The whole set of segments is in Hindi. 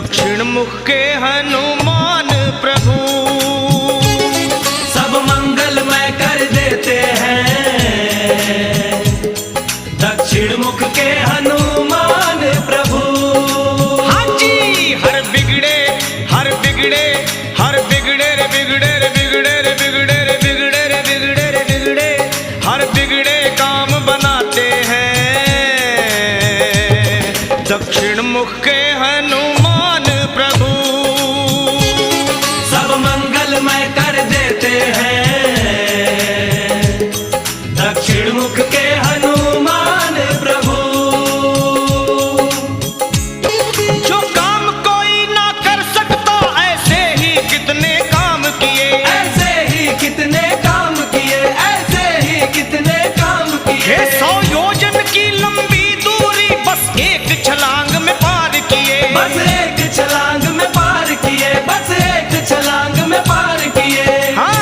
दक्षिण मुख के हनुमान प्रभु सब मंगलमय कर देते हैं। दक्षिण मुख के हनुमान प्रभु। हाँ जी, हर बिगड़े हर बिगड़े हर बिगड़े रे बिगड़े रे बिगड़े रे बिगड़े रे बिगड़े रे बिगड़े रे बिगड़े हर बिगड़े काम बनाते हैं। दक्षिण मुख के हनुमान प्रभु सब मंगलमय कर देते हैं। दक्षिण मुख के हनुमान प्रभु। जो काम कोई ना कर सकता ऐसे ही कितने काम किए, ऐसे ही कितने काम किए, ऐसे ही कितने काम किए। 100 योजन की लंबी दूरी बस एक छलांग में पार किए। बस एक छलांग में पार किए, बस एक छलांग में पार किए। हाँ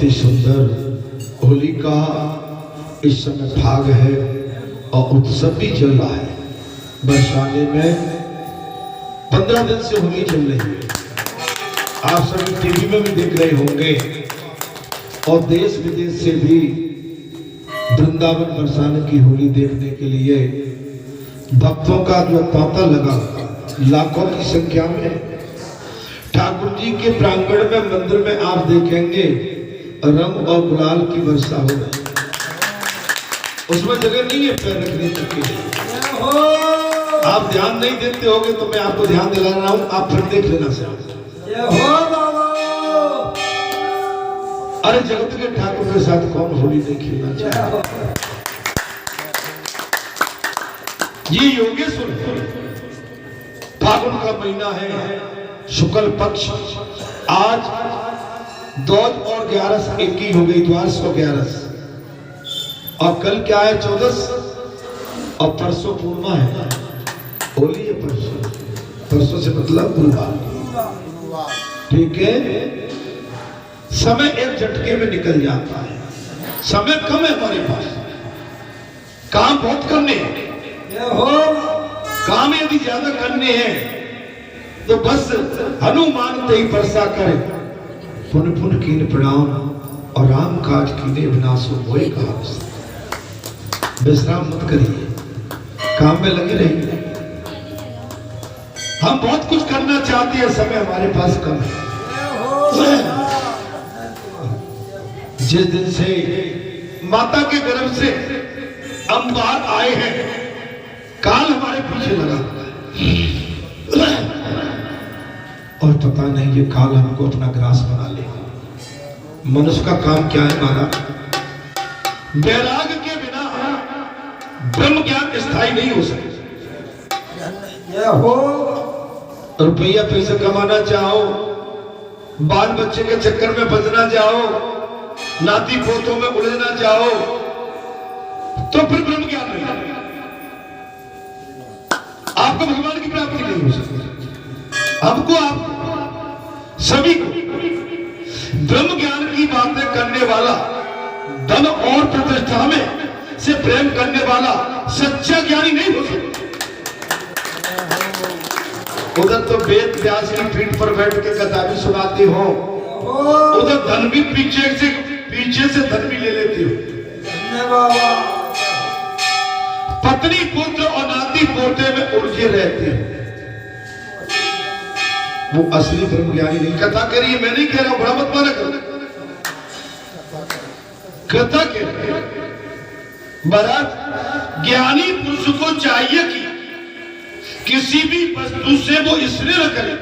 बहुत ही सुंदर होली का इस समय भाग है और उत्सव भी चल रहा है। बरसाने में 15 दिन से होली चल रही है। आप सभी टीवी में भी देख रहे होंगे और देश विदेश से भी वृंदावन बरसाने की होली देखने के लिए भक्तों का जो तांता लगा लाखों की संख्या में ठाकुर जी के प्रांगण में मंदिर में आप देखेंगे रंग और गुलाल की वर्षा हो रही। उसमें जगह नहीं है पैर रखने तक के। आप ध्यान नहीं देते होगे तो मैं आपको ध्यान दिला रहा हूं, आप फिर देख लेना से। अरे जगत के ठाकुर के साथ कौन होली नहीं खेलना चाहे। ये योगेश्वर फागुन का महीना है, शुक्ल पक्ष। आज 2 और 11 एक ही हो गई, 1211 और कल क्या है 14 और परसों पूर्णिमा है। होली है परसों, परसों से मतलब गुरुवार। ठीक है, समय एक झटके में निकल जाता है। समय कम है हमारे पास, काम बहुत करने हैं। काम यदि ज्यादा करने हैं तो बस हनुमान तेई वर्षा करे पुन पुन कीन प्रणाम और राम काज कीने विनाशो मोहि कहा। विश्राम मत करिए, काम में लगे रहिए। हम बहुत कुछ करना चाहते हैं, समय हमारे पास कम है। जिस दिन से माता के गर्भ से हम बाहर आए हैं, काल हमारे पीछे लगा और पता नहीं ये काल हमको अपना ग्रास बना लेगा। मनुष्य का काम क्या है हमारा? वैराग्य के बिना ब्रह्म ज्ञान स्थायी नहीं हो सकता। रुपया पैसा कमाना चाहो, बाल बच्चे के चक्कर में बजना चाहो, नाती पोतों में उलझना चाहो तो फिर ब्रह्म ज्ञान नहीं, आपको भगवान की प्राप्ति नहीं हो सकती। हमको आप सभी को ब्रह्म ज्ञान की बातें करने वाला, धन और प्रतिष्ठा में से प्रेम करने वाला सच्चा ज्ञानी नहीं हो सकता। उधर तो वेद व्यास की पीठ पर बैठ के कथा भी सुनाते हो, उधर धन भी पीछे से धन भी ले लेते हो। पत्नी पुत्र और नाती पोते में उलझे रहते हैं। वो असली ब्रह्म ज्ञानी नहीं। कथा करिए, मैं नहीं कह रहा हूं, बड़ा मत माना करो। कथा करिए। महाराज ज्ञानी पुरुष को चाहिए कि किसी भी वस्तु से वो स्नेह करे।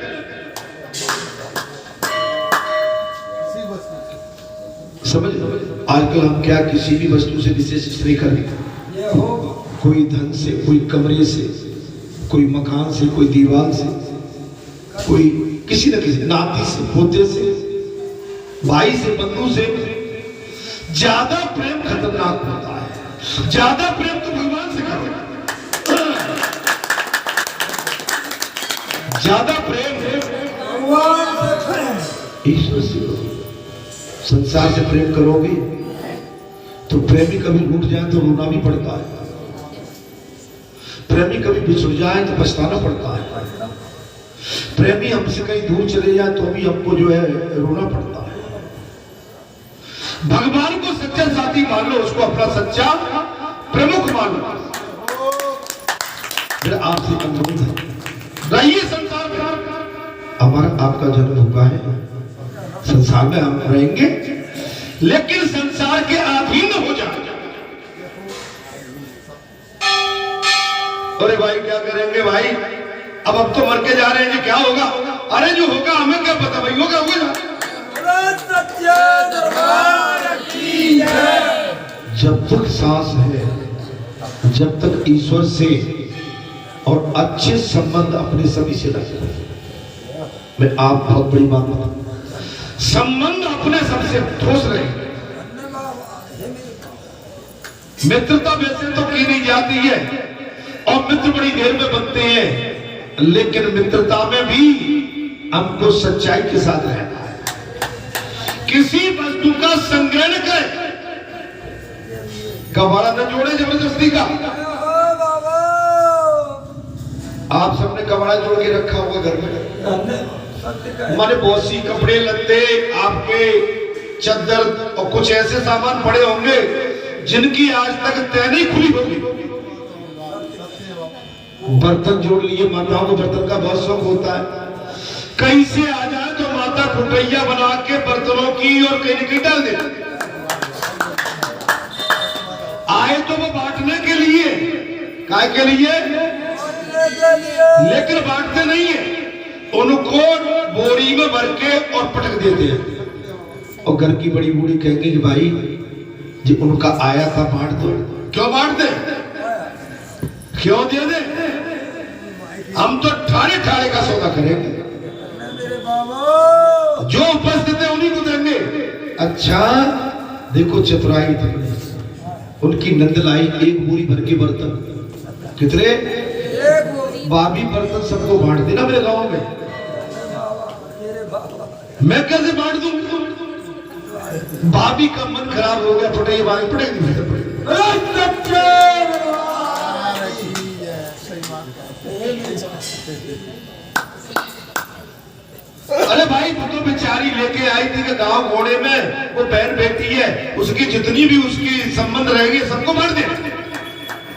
समझ आजकल हम क्या किसी भी वस्तु से विशेष स्नेह करें। कोई धन से, कोई कमरे से, कोई मकान से, कोई दीवार से, कोई किसी न किसी नाती से, पोते से, भाई से, बंधु से। ज्यादा प्रेम खतरनाक होता है। ज्यादा प्रेम तो भगवान से करो। ज्यादा प्रेम ईश्वर से करो। संसार से प्रेम करोगे तो प्रेमी कभी रूठ जाए तो रोना भी पड़ता है, प्रेमी कभी बिछुड़ जाए तो पछताना पड़ता है, प्रेमी हमसे कहीं दूर चले जाए तो भी हमको जो है रोना पड़ता है। भगवान को सच्चा साथी मान लो, उसको अपना सच्चा प्रमुख मान लो। फिर आपसे अनुरोध है, रहिए संसार में। हमारा आपका जन्म हुआ है, संसार में हम रहेंगे, लेकिन संसार के अधीन हो जाएंगे। अरे भाई क्या करेंगे भाई, अब तो मर के जा रहे हैं जी, क्या होगा? अरे जो होगा हमें क्या पता भाई, होगा होगा। जब तक सांस है, जब तक ईश्वर से और अच्छे संबंध अपने सभी से रखें। मैं आप बहुत बड़ी बात बताऊं, संबंध अपने सबसे ठोस रहे। मित्रता वैसे तो की नहीं जाती है और मित्र बड़ी देर में बनते हैं, लेकिन मित्रता में भी हमको सच्चाई के साथ रहना है। किसी वस्तु का संग्रह न करे, कबाड़ा न जोड़े जबरदस्ती का। आप सबने कबाड़ा जोड़ के रखा होगा घर में, माने बहुत सी कपड़े लत्ते आपके चद्दर और कुछ ऐसे सामान पड़े होंगे जिनकी आज तक तय नहीं खुली होगी। बर्तन जोड़ लिए, माताओं को बर्तन का बहुत शौक होता है, कहीं से आ जाए तो माता कुटैया बना के बर्तनों की और कहीं न कहीं डाल देती। आए तो वो बांटने के लिए, काय के लिए, लेकिन बांटते नहीं है, उनको बोरी में भर के और पटक देते हैं। और घर की बड़ी बूढ़ी कहेंगे कि भाई जी उनका आया था बांट दो। क्यों बांट दे, क्यों दे दे, हम तो ठाड़े ठाड़े का सौदा करेंगे, जो उपस्थित है उन्हीं को देंगे। अच्छा देखो चतुराई थी उनकी, नंद लाई एक बोरी भर के बर्तन, कितने, बाबी बर्तन सबको बांट देना मेरे गांव में। मैं कैसे बांट दूं, भाभी का मन खराब हो गया, फटे बागी पड़ेगी। अरे भाई वो तो बेचारी लेके आई थी कि गांव घोड़े में वो बहन बेटी है, उसकी जितनी भी उसकी संबंध रहेगी सबको बांट दे।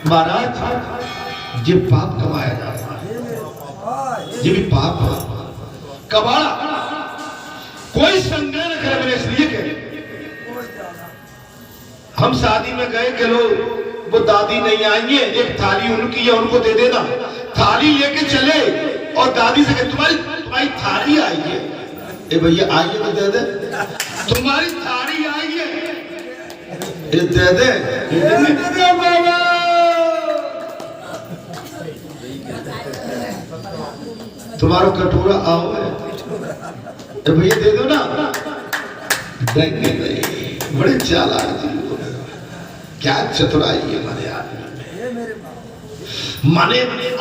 महाराज ये पाप कमाया जाता है, ये भी पाप है। कबाड़ा कोई संदेह न करे, मैंने इसलिए कह, हम शादी में गए कि लो वो दादी नहीं आई है, एक थाली उनकी है उनको दे देना, थाली लेके चले और दादी से कहे तुम्हारी थाली आई है, ए भैया आई है तो दे दे, तुम्हारी थाली आई है ये दे दे, तुम्हारा कटोरा आओ है, ए भैया दे दो ना, देंगे नहीं, बड़े चालाक जी, क्या चतुराई है हमारे आदमी में। माने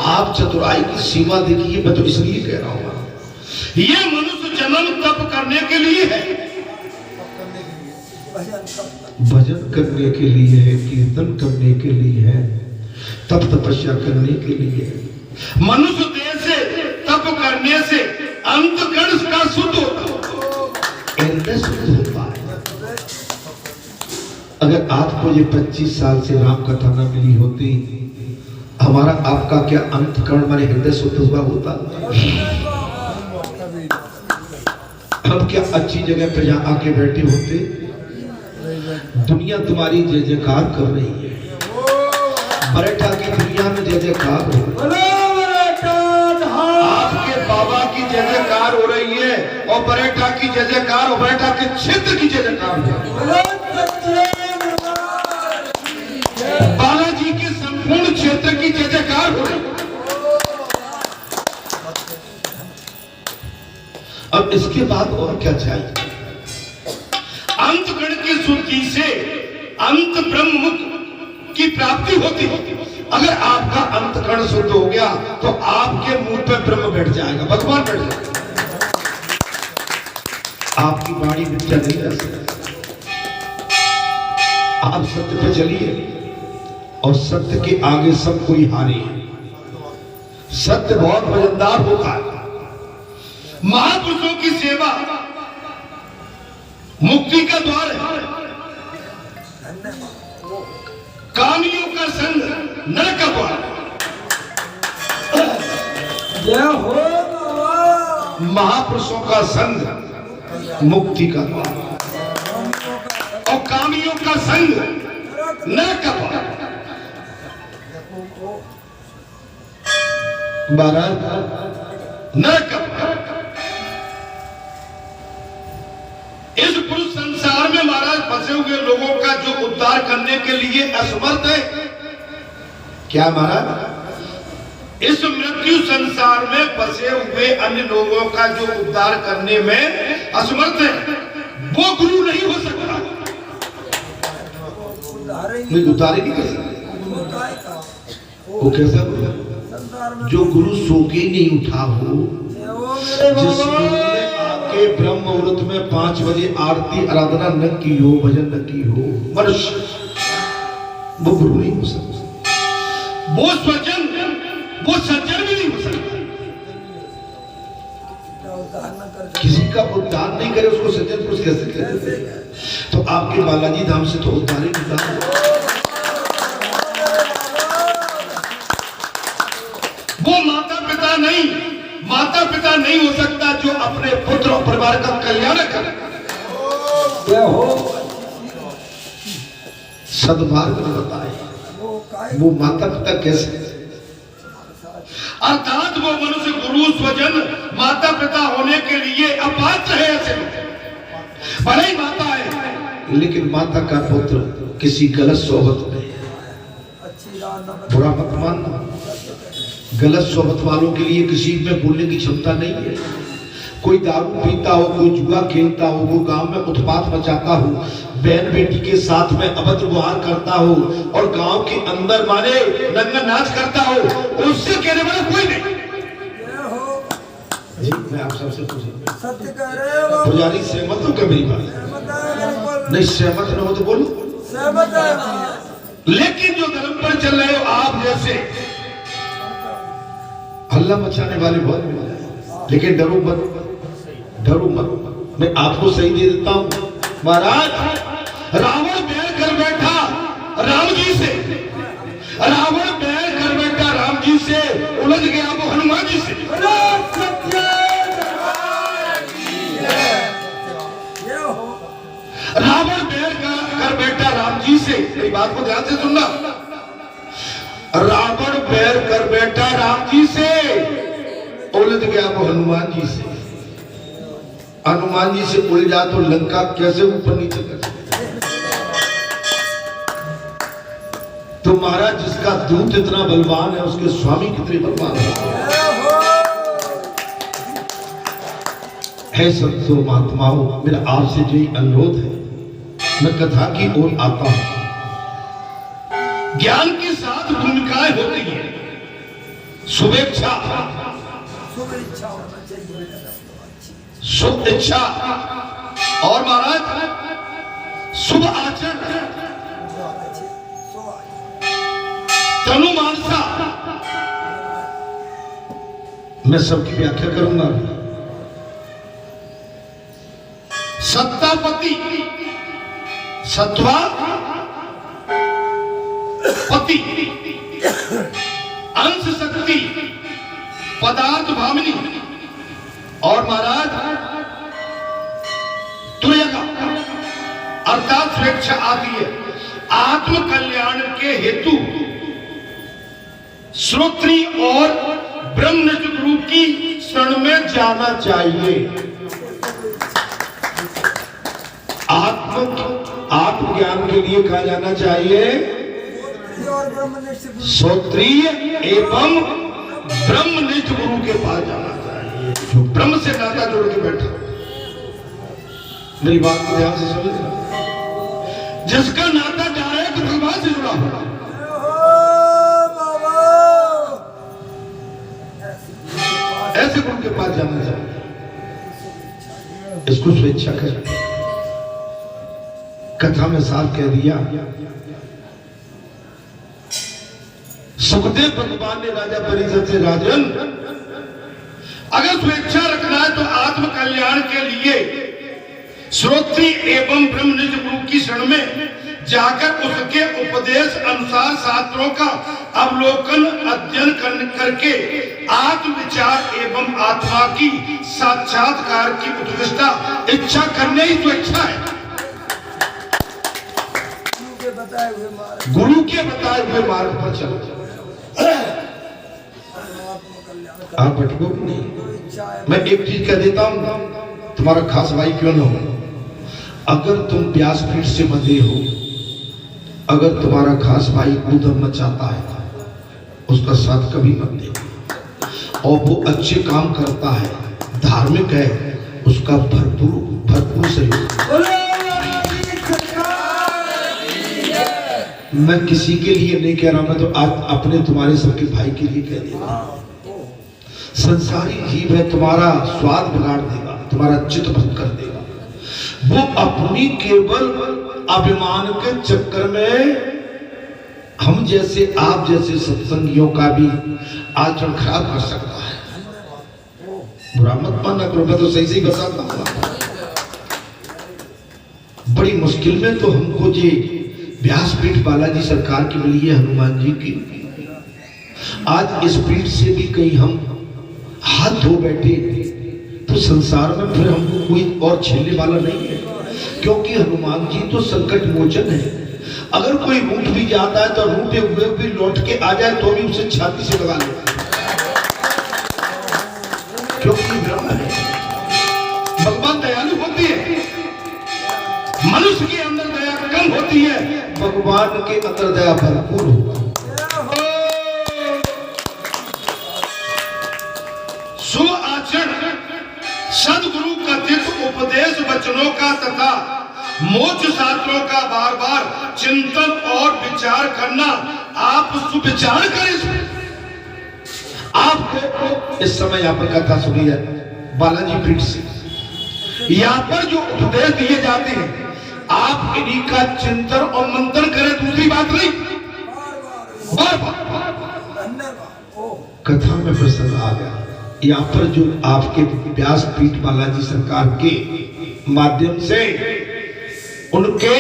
आप चतुराई की सीमा देखिए, मैं तो इसलिए कह रहा हूं ये मनुष्य जन्म तप करने के लिए है, भजन करने के लिए है, कीर्तन करने के लिए है, तप तपस्या करने के लिए है। मनुष्य देह से तप करने से अंतकण का शुद्ध होता है। अगर आपको ये 25 साल से राम कथा न मिली होती, हमारा आपका क्या अंतकरण माने हृदय शुद्ध हुआ होता? हम क्या अच्छी जगह पे जहाँ आके बैठे होते? दुनिया तुम्हारी जय जयकार कर रही है, बरेठा की दुनिया में जय जयकार हो, आपके बाबा की जय जयकार हो रही है और बरेठा की जय जयकार और बरेठा के क्षेत्र की जय जयकार हो, बालाजी के संपूर्ण क्षेत्र की जय जयकार हो रही। अब इसके बाद और क्या चाहिए? अंतकण की शुद्धि से अंत ब्रह्म मुक्त की प्राप्ति होती है। अगर आपका अंतकण शुद्ध हो गया तो आपके मुंह पे ब्रह्म बैठ जाएगा, भगवान बैठ जाएगा, आपकी वाणी मिथ्या नहीं रह सकती। आप सत्य पे चलिए और सत्य के आगे सब कोई हारी है। सत्य बहुत वजनदार होता है। महापुरुषों की सेवा मुक्ति का द्वार है, कामियों का संग नरक का द्वार। महापुरुषों का संग मुक्ति का द्वार और कामियों का संग नरक का द्वार। नरक का द्वार। इस पुरुष संसार में महाराज फंसे हुए लोगों का जो उद्धार करने के लिए असमर्थ है। क्या महाराज? इस मृत्यु संसार में फंसे हुए अन्य लोगों का जो उद्धार करने में असमर्थ है, वो गुरु नहीं हो सकता। नहीं, उद्धार ही नहीं कर सकता। वो कैसा गुरु? जो गुरु सो के नहीं उठा हो, जिस गुरु ने आके बड़े ब्रह्म मुहूर्त में 5 बजे आरती आराधना न की हो, भजन न की हो, मनुष्य वो गुरु नहीं हो सकता, वो स्वजन, वो सज्जन भी नहीं हो सकता। किसी का उद्धार नहीं करे उसको सज्जन पुरुष कैसे कहते? तो आपके बालाजी धाम से तो उद्धार ही निकाल। वो माता पिता नहीं हो सकता जो अपने पुत्र और परिवार का कल्याण करे। सद्मार्ग में बताए वो माता पिता कैसे, अर्थात वो मनुष्य गुरु स्वजन माता पिता होने के लिए अपात्र है। ऐसे भले ही माता है लेकिन माता का पुत्र किसी गलत सोबत में, बुरा मत मानना, गलत सोबत वालों के लिए किसी में बोलने की क्षमता नहीं है। कोई दारू पीता हो, कोई जुआ खेलता हो, वो गांव में उत्पात मचाता हो, बहन बेटी के साथ में अभद्र व्यवहार करता हो और गांव के अंदर माने नंगा नाच करता हो, उससे कहने वाला कोई नहीं। जी मैं आप सबसे पूछूंगा, सत्य कह रहे हो पुजारी, सहमत हो क्या मेरी बात? नहीं सहमत न हो तो बोलो सहमत है। लेकिन जो धर्म पर चल रहे हो आप जैसे हल्ला मचाने वाले बहुत मिल जाए, लेकिन डरो मत, मैं आपको सही दे देता हूं। महाराज रावण बैर कर बैठा राम जी से, रावण बैर कर बैठा राम जी से, उलझ गया वो हनुमान जी से। रावण बैर कर बैठा राम जी से, मेरी बात को ध्यान से सुनना, रावण बैर कर बैठा राम जी से, उलझ गया वो हनुमान जी से। हनुमान जी से उलझा तो लंका कैसे ऊपर नीचे कर? तो महाराज जिसका दूत इतना बलवान है उसके स्वामी कितने बलवान है। संतो महात्माओं, मेरा आपसे यही अनुरोध है, मैं कथा की ओर आता हूं। ज्ञान के साथ भूमिकाएं होती हैं, शुभेच्छा, शुभ इच्छा और महाराज शुभ आचरण, तनु मानसा, मैं सबकी व्याख्या करूंगा। सत्तापति, सत्वा पति, अंश शक्ति, पदार्थ भामिनी और महाराज तुर्यगा अर्थात स्वेच्छा आदि है। आत्म कल्याण के हेतु श्रोत्री और ब्रह्मनिष्ठ गुरु की शरण में जाना चाहिए। आत्मज्ञान के लिए कहा जाना चाहिए श्रोत्रिय एवं ब्रह्मनिष्ठ गुरु के पास जाना चाहिए, जो ब्रह्म से नाता जोड़ के बैठा। मेरी बात को ध्यान से समझना, जिसका नाता डायरेक्ट भगवान से जुड़ा हुआ, ऐसे गुरु के पास जाना चाहिए। इसको स्वेच्छा कर, कथा में साफ कह दिया। सुखदेव भगवान ने राजा परिषद से, राजन अगर स्वेच्छा रखना है तो आत्म कल्याण के लिए श्रोत्री एवं ब्रह्मनिष्ठ गुरु की शरण में जाकर उसके उपदेश अनुसार शास्त्रों का अवलोकन अध्ययन करके आत्म विचार एवं आत्मा की साक्षात्कार की उत्कृष्टा इच्छा करने ही स्वेच्छा है। गुरु के बताए हुए मार्ग पर चलो, आप भटको नहीं। मैं एक चीज कह देता हूं, तुम्हारा खास भाई क्यों न हो, अगर तुम व्यासपीठ से बंधे हो, अगर तुम्हारा खास भाई उधम मचाता है उसका साथ कभी मत दो, और वो अच्छे काम करता है, धार्मिक है, उसका भरपूर सहयोग। मैं किसी के लिए नहीं कह रहा, मैं तो आज अपने तुम्हारे सबके भाई के लिए कह देता हूं। संसारी जीव है, तुम्हारा स्वाद बिगाड़ देगा, तुम्हारा चित्त भंग कर देगा। वो अपनी केवल अभिमान के चक्कर में हम जैसे आप जैसे सत्संगियों का भी आचरण खराब कर सकता है। बुरा मत मानना करो, मैं तो सही सही बताता हूं। बड़ी मुश्किल में तो हमको जी व्यासपीठ बालाजी सरकार की मिली है, हनुमान जी की। आज इस पीठ से भी कहीं हम हाथ धो बैठे तो संसार में फिर हमको कोई और झेलने वाला नहीं है, क्योंकि हनुमान जी तो संकट मोचन है। अगर कोई रूठ भी जाता है तो रूठे हुए भी लौट के आ जाए तो भी उसे छाती से लगा लेता है, क्योंकि ब्रह्म है। भगवान दयालु होती है, मनुष्य के अंदर दया कम होती है, भगवान के अंदर दया भरपूर होगा। शुभ आचरण सदगुरु कथित उपदेश वचनों का तथा मोक्ष शास्त्रों का बार बार चिंतन और विचार करना। आप सुविचार करें। आपको इस समय यहाँ पर कथा सुनी है बालाजी पीठ से। यहाँ पर जो उपदेश दिए जाते हैं आप इन्हीं का चिंतन और मंथन करें, दूसरी बात नहीं। कथा में प्रसंग आ गया। यहाँ पर जो आपके व्यासपीठ बालाजी सरकार के माध्यम से उनके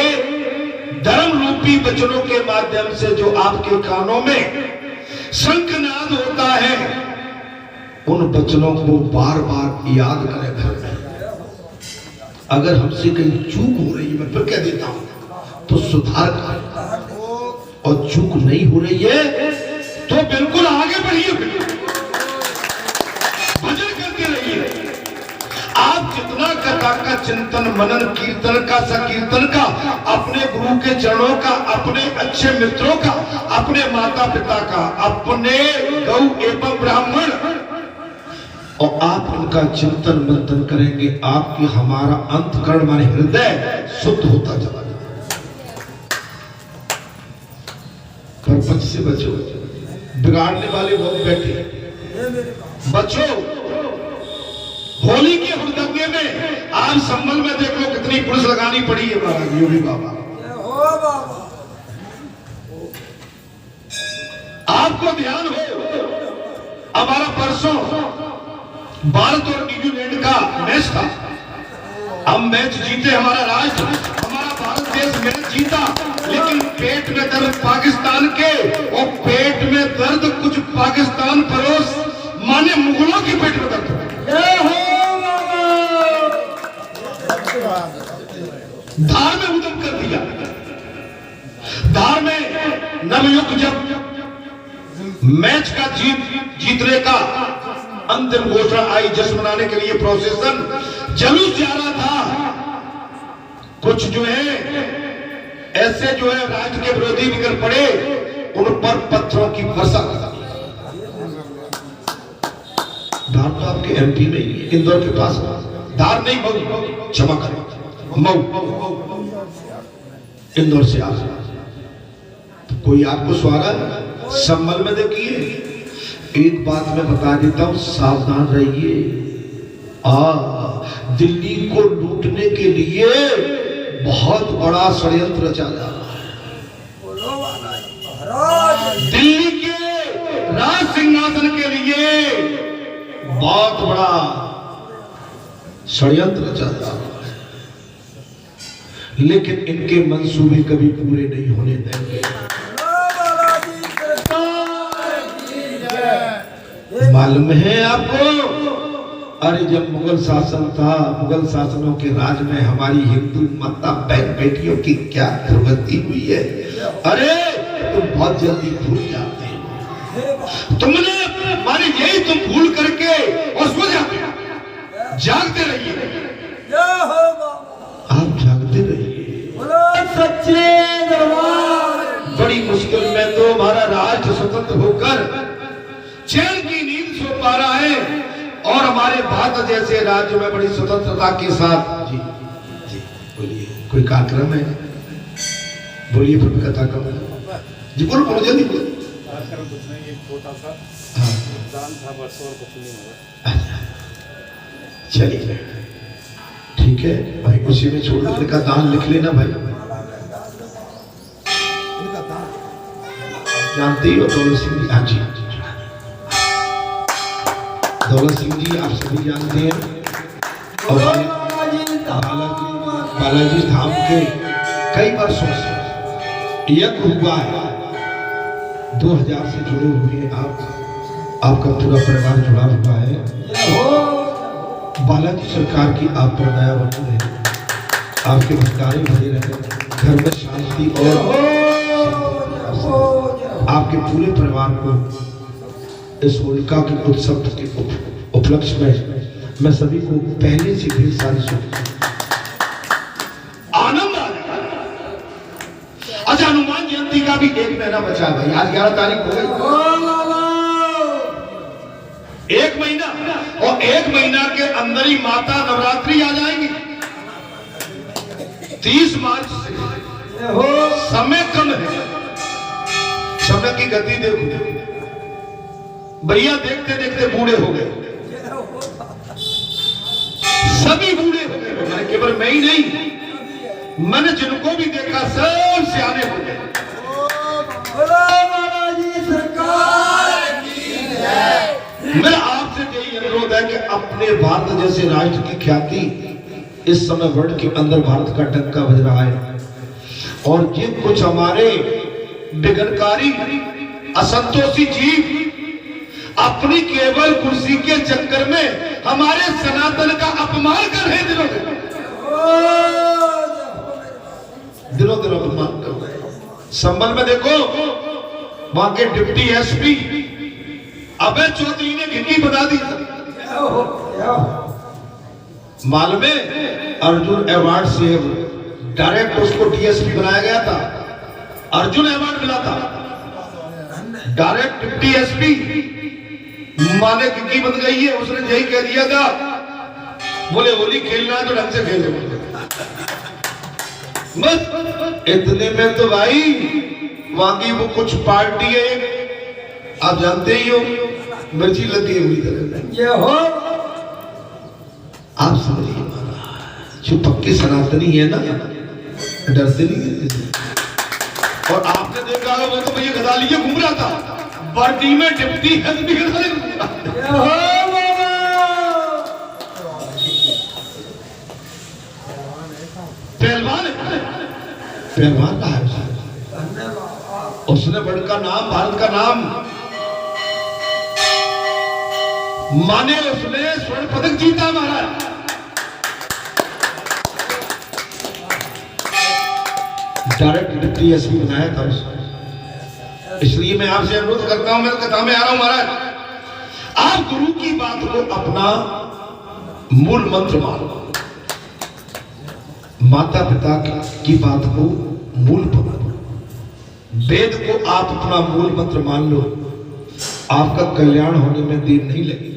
धर्म रूपी वचनों के माध्यम से जो आपके कानों में शंखनाद होता है, उन वचनों को बार बार याद करें घर में। अगर हमसे कहीं चूक हो रही है, मैं फिर कह देता हूं, तो सुधार करें, और चूक नहीं हो रही है तो बिल्कुल आगे बढ़िए, भजन करते रहिए। आप जितना कथा का चिंतन मनन कीर्तन का संकीर्तन का, अपने गुरु के चरणों का, अपने अच्छे मित्रों का, अपने माता पिता का, अपने गौ एवं ब्राह्मण, और आप उनका चिंतन मंथन करेंगे, आपकी हमारा अंतकरण माने हृदय शुद्ध होता चला जाएगा। पर पक्ष से बचो, बिगाड़ने वाले बहुत बैठे, बचो। होली के हुड़दंगे में आप संभल में देख लो कितनी पुलिस लगानी पड़ी है महाराज योगी बाबा। आपको ध्यान हो, हमारा परसों भारत और न्यूजीलैंड का मैच था। हम मैच जीते, हमारा राष्ट्र, हमारा भारत देश मैच जीता, लेकिन पेट में दर्द पाकिस्तान के, और पेट में दर्द कुछ पाकिस्तान पड़ोस माने मुगलों की पेट में दर्द। धार में उदम कर दिया। धार में नवयुग जब मैच का जीतने का अंतिम घोषणा आई, जश्न मनाने के लिए प्रोसेसन जुलूस जा रहा था, कुछ जो है ऐसे जो है राज्य के विरोधी निकल पड़े, उन पर पत्थरों की वर्षा कर दी। धार तो आपके एमपी में ही, इंदौर के पास, धार नहीं मऊ, क्षमा करें, मऊ इंदौर से आप तो कोई आपको स्वागत संभल में देखिए। एक बात मैं बता देता हूं, सावधान रहिए। दिल्ली को लूटने के लिए बहुत बड़ा षड्यंत्र रचा जा रहा है। दिल्ली के राज सिंहासन के लिए बहुत बड़ा षड्यंत्र रचा जा रहा है, लेकिन इनके मंसूबे कभी पूरे नहीं होने देंगे। मालूम है आपको, अरे जब मुगल शासन था, मुगल शासनों के राज में हमारी हिंदू माता बहन बेटियों की क्या दुर्गति हुई है। अरे तुम बहुत जल्दी भूल जाते हो, तुमने मानी यही तुम भूल करके और सो जाते हो। जागते रहिए, आप जागते रहिए। सच्चे दरबार। बड़ी मुश्किल में तो हमारा राष्ट्र स्वतंत्र होकर चैन की नींद सो पा रहा है, और हमारे भारत जैसे राज्य में बड़ी स्वतंत्रता के साथ। जी जी बोलिए, कोई कार्यक्रम है? बोलिए, फिर कथा करो जी, बोलो बोलो जल्दी बोलो। चलिए ठीक है भाई, उसी में छोड़ देने का दान लिख लेना भाई। जानते ही हो दौलत सिंह जी? हाँ जी, दौलत सिंह जी आप सभी जानते हैं। और बालाजी धाम के कई वर्षों से यज्ञ हुआ है, 2000 से जुड़े हुए हैं आप, आपका पूरा परिवार जुड़ा हुआ है। बालाजी सरकार की आप पर दया बनी रहे, आपके भंडारे भरे रहे, घर में शांति और आपके पूरे परिवार को इस होलिका के उत्सव के उपलक्ष्य में मैं सभी को पहले से ढेर सारी आनंद आ जाएगा। अच्छा, हनुमान जयंती का भी 1 महीना बचा है भाई, आज 11 तारीख हो गई। 1 महीना, और 1 महीना के अंदर ही माता नवरात्रि आ जाएगी। 30 मार्च से समय कम है, समय की गति देखो भैया, देखते देखते बूढ़े हो गए, सभी बूढ़े हो गए, केवल मैं ही नहीं, मैंने जिनको भी देखा सब सियाने हो गए। मेरा आपसे यही अनुरोध है कि अपने भारत जैसे राष्ट्र की ख्याति इस समय वर्ल्ड के अंदर भारत का डंका बज रहा है, और ये कुछ हमारे विघटनकारी असंतोषी जीव अपनी केवल कुर्सी के चक्कर में हमारे सनातन का अपमान कर रहे हैं, दिनों दिनों अपमान कर रहे हैं। संबल में देखो, वहां के डिप्टी एसपी अभय चौधरी ने घिटी बना दी। मालूम है, अर्जुन अवार्ड से डायरेक्ट उसको डीएसपी बनाया गया था, अर्जुन अवार्ड मिला था, डायरेक्ट डिप्टी एसपी माने की बन गई है। उसने यही कह दिया था, बोले होली खेलना है तो ढंग से खेलो मत। इतने में तो भाई वहां की वो कुछ पार्टी है, आप जानते ही हो, मिर्ची लगी हुई ये हो, आप समझिए, जो पक्के सनातनी है ना, डरते नहीं है। और आपने देखा वो तो भैया गदा लिए घूम रहा था, पार्टी में डिप्टी एसपी पहलवान है, पहलवान का है उसने वर्ल्ड का नाम, भारत का नाम माने, उसने स्वर्ण पदक जीता महाराज। डायरेक्ट डिप्टी एसपी बनाया था उसने। इसलिए मैं आपसे अनुरोध करता हूं, मैं कथा में आ रहा हूं महाराज, आप गुरु की बात को अपना मूल मंत्र मानो, माता पिता की बात को मूल मंत्र, वेद को आप अपना मूल मंत्र मान लो, आपका कल्याण होने में देर नहीं लगेगी।